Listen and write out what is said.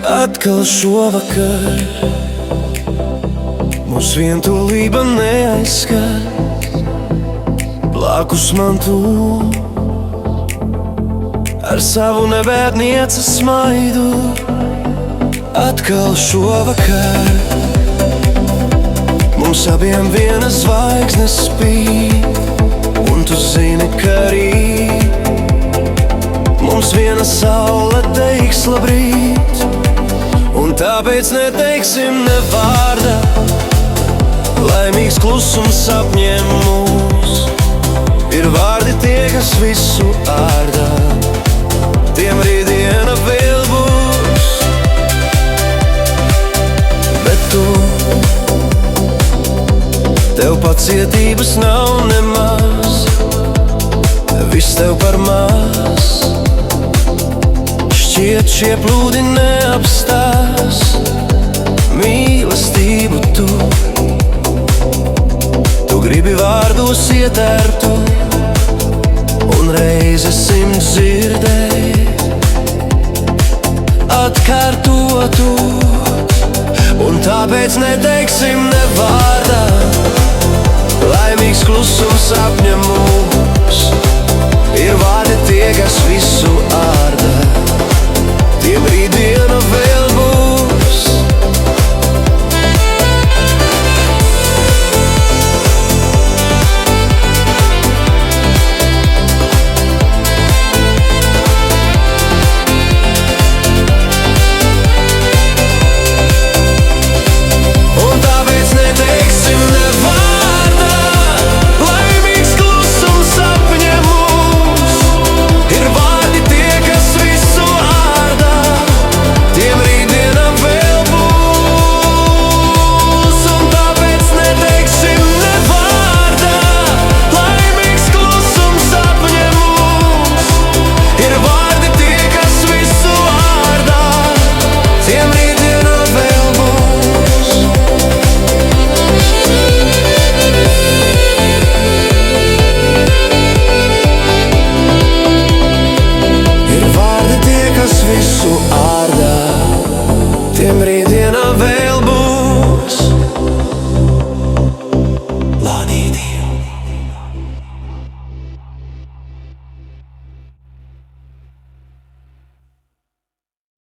Atkal šovakar mūs vientulība neaizskar. Blakus man tu ar savu nebēdnieces smaidu. Atkal šovakar mums abiem viena zvaigzne spīd, un tu zini, ka rīt mums viena saule teiks labrīt. Un tāpēc neteiksim ne vārda, laimīgs klusums apņem mūs. Ir vārdi tie, kas visu ārdā, tiem rītdiena vēl būs. Bet tu, tev pacietības nav nemaz, viss tev par maz. Šķiet, šie plūdi neapstās mīlestību tu. Tu gribi vārdos ietērtu un reizi simt dzirdēt, atkārtotu. Un tāpēc neteiksim ne vārdā, laimīgs klusums apņem mūs. Ir vārdi tie, kas visu ārda,